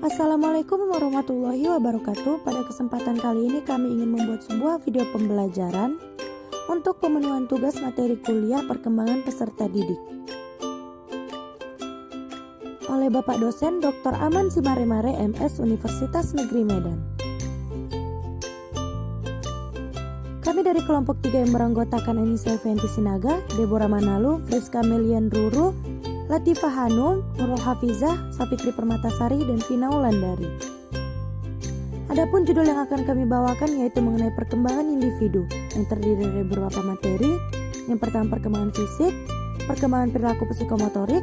Assalamualaikum warahmatullahi wabarakatuh. Pada kesempatan kali ini kami ingin membuat sebuah video pembelajaran untuk pemenuhan tugas materi kuliah perkembangan peserta didik oleh Bapak dosen Dr. Aman Simaremare MS Universitas Negeri Medan. Kami dari kelompok 3 yang beranggotakan Anissa Fenty Sinaga, Deborah Manalu, Friska Melian Ruru, Latifah Hanum, Nurul Hafizah, Safitri Permatasari, dan Vina Wulandari. Adapun judul yang akan kami bawakan yaitu mengenai perkembangan individu yang terdiri dari beberapa materi. Yang pertama perkembangan fisik, perkembangan perilaku psikomotorik,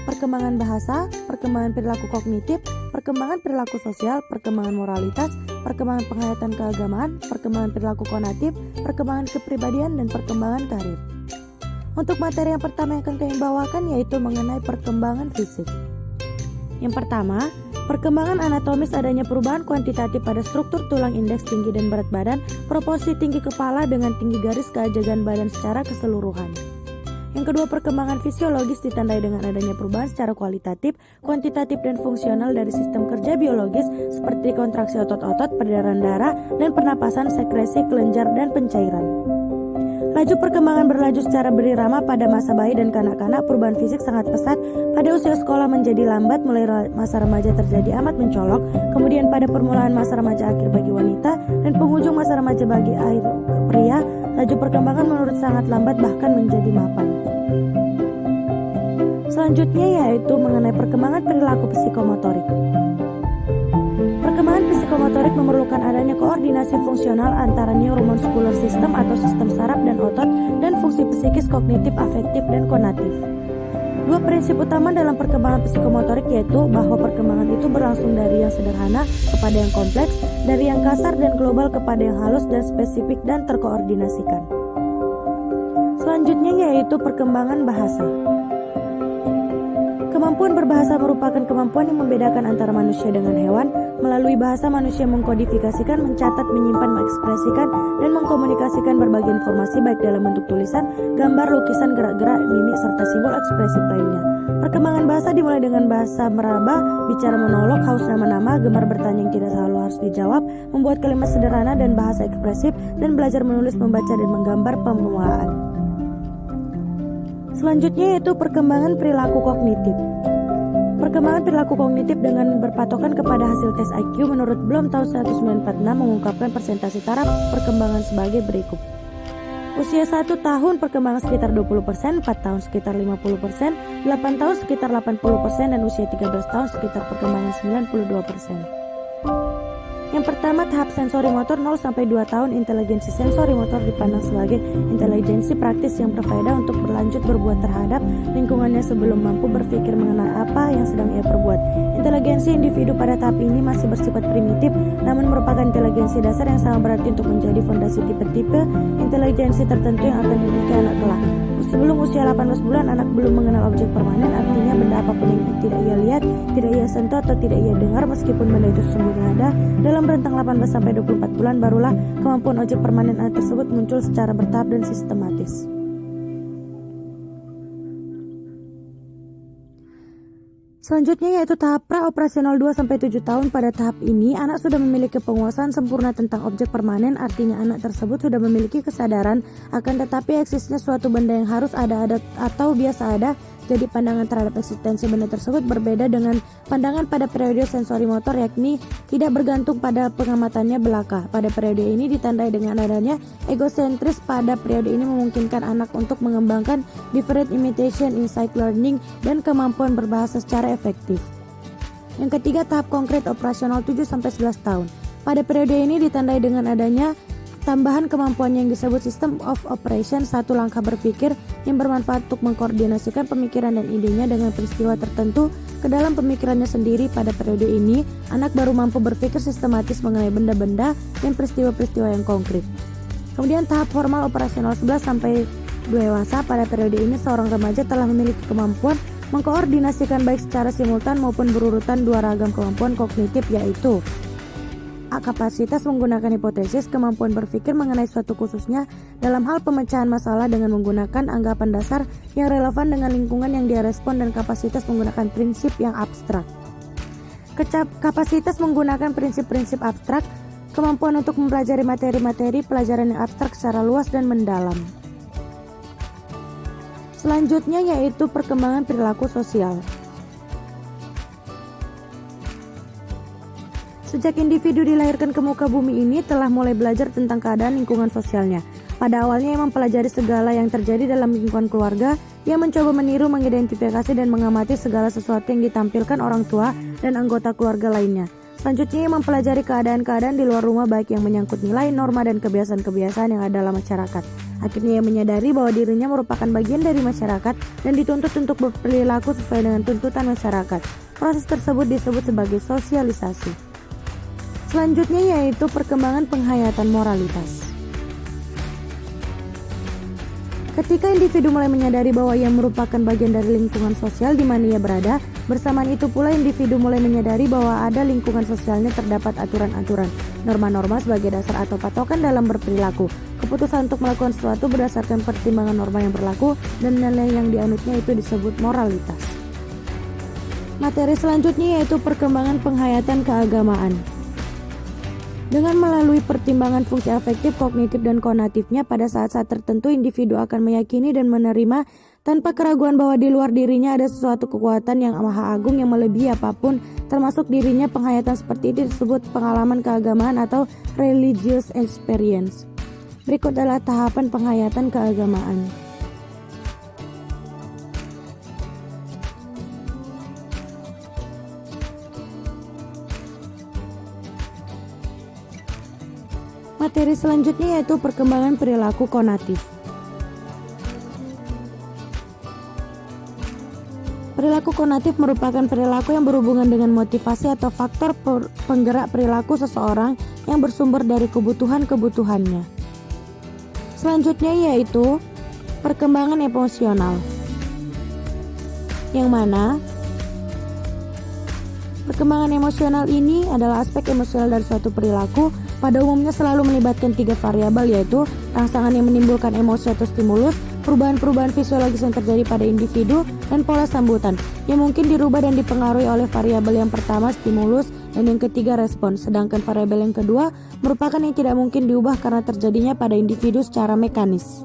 perkembangan bahasa, perkembangan perilaku kognitif, perkembangan perilaku sosial, perkembangan moralitas, perkembangan penghayatan keagamaan, perkembangan perilaku konatif, perkembangan kepribadian, dan perkembangan karir. Untuk materi yang pertama yang akan kami bawakan yaitu mengenai perkembangan fisik. Yang pertama, perkembangan anatomis adanya perubahan kuantitatif pada struktur tulang indeks tinggi dan berat badan, proporsi tinggi kepala dengan tinggi garis keajagan badan secara keseluruhan. Yang kedua, perkembangan fisiologis ditandai dengan adanya perubahan secara kualitatif, kuantitatif, dan fungsional dari sistem kerja biologis seperti kontraksi otot-otot, peredaran darah, dan pernapasan, sekresi, kelenjar, dan pencairan. Laju perkembangan berlaju secara berirama pada masa bayi dan kanak-kanak. Perubahan fisik sangat pesat. Pada usia sekolah menjadi lambat, mulai masa remaja terjadi amat mencolok, kemudian pada permulaan masa remaja akhir bagi wanita, dan penghujung masa remaja bagi akhir pria, laju perkembangan menurut sangat lambat bahkan menjadi mapan. Selanjutnya yaitu mengenai perkembangan perilaku psikomotorik. Perkembangan psikomotorik memerlukan adanya koordinasi fungsional antara neuromuscular system atau sistem saraf dan otot dan fungsi psikis, kognitif, afektif, dan konatif. Dua prinsip utama dalam perkembangan psikomotorik yaitu bahwa perkembangan itu berlangsung dari yang sederhana kepada yang kompleks, dari yang kasar dan global kepada yang halus dan spesifik dan terkoordinasikan. Selanjutnya yaitu perkembangan bahasa. Kemampuan berbahasa merupakan kemampuan yang membedakan antara manusia dengan hewan. Melalui bahasa, manusia mengkodifikasikan, mencatat, menyimpan, mengekspresikan, dan mengkomunikasikan berbagai informasi baik dalam bentuk tulisan, gambar, lukisan, gerak-gerak, mimik, serta simbol ekspresif lainnya. Perkembangan bahasa dimulai dengan bahasa meraba, bicara monolog, haus nama-nama, gemar bertanya yang tidak selalu harus dijawab, membuat kalimat sederhana dan bahasa ekspresif, dan belajar menulis, membaca, dan menggambar pemulaan. Selanjutnya yaitu perkembangan perilaku kognitif. Perkembangan perilaku kognitif dengan berpatokan kepada hasil tes IQ menurut Bloom tahun 1946 mengungkapkan persentase taraf perkembangan sebagai berikut. Usia 1 tahun perkembangan sekitar 20%, 4 tahun sekitar 50%, 8 tahun sekitar 80%, dan usia 13 tahun sekitar perkembangan 92%. Yang pertama, tahap sensori motor 0-2 tahun. Inteligensi sensori motor dipandang sebagai inteligensi praktis yang berfaedah untuk berlanjut berbuat terhadap lingkungannya sebelum mampu berpikir mengenai apa yang sedang ia perbuat. Inteligensi individu pada tahap ini masih bersifat primitif, namun merupakan inteligensi dasar yang sangat berarti untuk menjadi fondasi tipe-tipe inteligensi tertentu yang akan dimiliki anak kelak. Sebelum usia 18 bulan, anak belum mengenal objek permanen, artinya benda apapun yang tidak ia lihat, tidak ia sentuh, atau tidak ia dengar, meskipun benda itu sesungguhnya ada. Dalam rentang 18-24 bulan barulah kemampuan objek permanen anak tersebut muncul secara bertahap dan sistematis. Selanjutnya yaitu tahap pra-operasional 2-7 tahun. Pada tahap ini, anak sudah memiliki penguasaan sempurna tentang objek permanen, artinya anak tersebut sudah memiliki kesadaran akan tetapi eksisnya suatu benda yang harus ada atau biasa ada. Jadi pandangan terhadap eksistensi benda tersebut berbeda dengan pandangan pada periode sensori motor, yakni tidak bergantung pada pengamatannya belaka. Pada periode ini ditandai dengan adanya egosentris. Pada periode ini memungkinkan anak untuk mengembangkan different imitation, insight learning, dan kemampuan berbahasa secara efektif. Yang ketiga, tahap konkret operasional 7-11 tahun. Pada periode ini ditandai dengan adanya tambahan kemampuan yang disebut system of operation, satu langkah berpikir yang bermanfaat untuk mengkoordinasikan pemikiran dan idenya dengan peristiwa tertentu ke dalam pemikirannya sendiri. Pada periode ini, anak baru mampu berpikir sistematis mengenai benda-benda dan peristiwa-peristiwa yang konkret. Kemudian tahap formal operasional 11-2 dewasa. Pada periode ini, seorang remaja telah memiliki kemampuan mengkoordinasikan baik secara simultan maupun berurutan dua ragam kemampuan kognitif, yaitu kapasitas menggunakan hipotesis, kemampuan berpikir mengenai suatu khususnya dalam hal pemecahan masalah dengan menggunakan anggapan dasar yang relevan dengan lingkungan yang dia respon, dan kapasitas menggunakan prinsip yang abstrak. Kapasitas menggunakan prinsip-prinsip abstrak, kemampuan untuk mempelajari materi-materi pelajaran yang abstrak secara luas dan mendalam. Selanjutnya yaitu perkembangan perilaku sosial. Sejak individu dilahirkan ke muka bumi ini telah mulai belajar tentang keadaan lingkungan sosialnya. Pada awalnya ia mempelajari segala yang terjadi dalam lingkungan keluarga, ia mencoba meniru, mengidentifikasi dan mengamati segala sesuatu yang ditampilkan orang tua dan anggota keluarga lainnya. Selanjutnya ia mempelajari keadaan-keadaan di luar rumah baik yang menyangkut nilai, norma dan kebiasaan-kebiasaan yang ada dalam masyarakat. Akhirnya ia menyadari bahwa dirinya merupakan bagian dari masyarakat dan dituntut untuk berperilaku sesuai dengan tuntutan masyarakat. Proses tersebut disebut sebagai sosialisasi. Selanjutnya yaitu perkembangan penghayatan moralitas. Ketika individu mulai menyadari bahwa ia merupakan bagian dari lingkungan sosial di mana ia berada, bersamaan itu pula individu mulai menyadari bahwa ada lingkungan sosialnya terdapat aturan-aturan, norma-norma sebagai dasar atau patokan dalam berperilaku. Keputusan untuk melakukan sesuatu berdasarkan pertimbangan norma yang berlaku dan nilai yang dianutnya itu disebut moralitas. Materi selanjutnya yaitu perkembangan penghayatan keagamaan. Dengan melalui pertimbangan fungsi afektif, kognitif, dan konatifnya, pada saat-saat tertentu individu akan meyakini dan menerima tanpa keraguan bahwa di luar dirinya ada sesuatu kekuatan yang maha agung yang melebihi apapun, termasuk dirinya. Penghayatan seperti ini disebut pengalaman keagamaan atau religious experience. Berikut adalah tahapan penghayatan keagamaan. Materi selanjutnya yaitu perkembangan perilaku konatif. Perilaku konatif merupakan perilaku yang berhubungan dengan motivasi atau faktor penggerak perilaku seseorang yang bersumber dari kebutuhan-kebutuhannya. Selanjutnya yaitu perkembangan emosional, yang mana perkembangan emosional ini adalah aspek emosional dari suatu perilaku. Pada umumnya selalu melibatkan 3 variabel, yaitu rangsangan yang menimbulkan emosi atau stimulus, perubahan-perubahan fisiologis yang terjadi pada individu, dan pola sambutan yang mungkin dirubah dan dipengaruhi oleh variabel yang pertama, stimulus, dan yang ketiga, respon. Sedangkan variabel yang kedua merupakan yang tidak mungkin diubah karena terjadinya pada individu secara mekanis.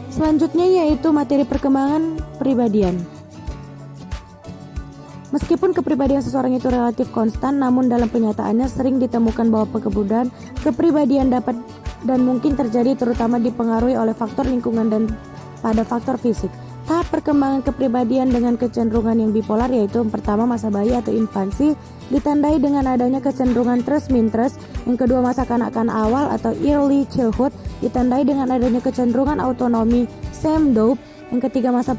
Selanjutnya yaitu materi perkembangan kepribadian. Meskipun kepribadian seseorang itu relatif konstan, namun dalam kenyataannya sering ditemukan bahwa kepribadian dapat dan mungkin terjadi terutama dipengaruhi oleh faktor lingkungan dan pada faktor fisik. Tahap perkembangan kepribadian dengan kecenderungan yang bipolar yaitu yang pertama masa bayi atau infansi, ditandai dengan adanya kecenderungan trust-mistrust. Yang kedua masa kanak-kanak awal atau early childhood, ditandai dengan adanya kecenderungan autonomi same-dope. Yang ketiga masa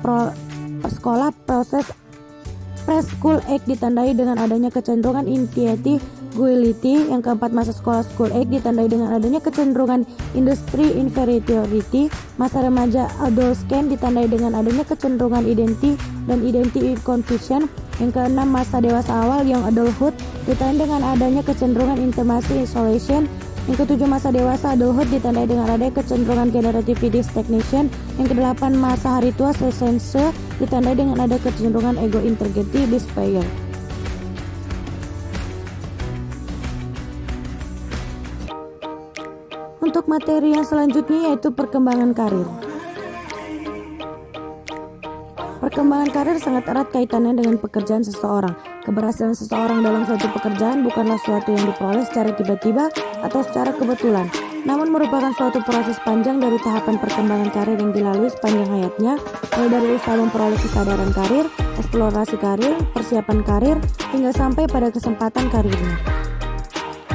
sekolah proses preschool age, ditandai dengan adanya kecenderungan initiative guilty. Yang keempat masa sekolah school age, ditandai dengan adanya kecenderungan industry inferiority. Masa remaja adult scan, ditandai dengan adanya kecenderungan identity dan identity confusion. Yang keenam masa dewasa awal young adulthood, ditandai dengan adanya kecenderungan intimacy isolation. Yang ketujuh masa dewasa adulthood, ditandai dengan adanya kecenderungan generativity stagnation. Yang kedelapan masa hari tua senescence, ditandai dengan ada kecenderungan ego integrity despair. Untuk materi yang selanjutnya yaitu perkembangan karir. Perkembangan karir sangat erat kaitannya dengan pekerjaan seseorang. Keberhasilan seseorang dalam suatu pekerjaan bukanlah suatu yang diperoleh secara tiba-tiba atau secara kebetulan, namun merupakan suatu proses panjang dari tahapan perkembangan karir yang dilalui sepanjang hayatnya, mulai dari usaha memperoleh kesadaran karir, eksplorasi karir, persiapan karir, hingga sampai pada kesempatan karirnya.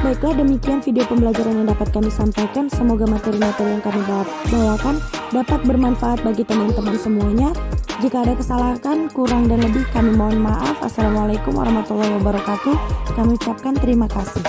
Baiklah, demikian video pembelajaran yang dapat kami sampaikan. Semoga materi-materi yang kami bawakan dapat bermanfaat bagi teman-teman semuanya. Jika ada kesalahan, kurang dan lebih, kami mohon maaf. Assalamualaikum warahmatullahi wabarakatuh. Kami ucapkan terima kasih.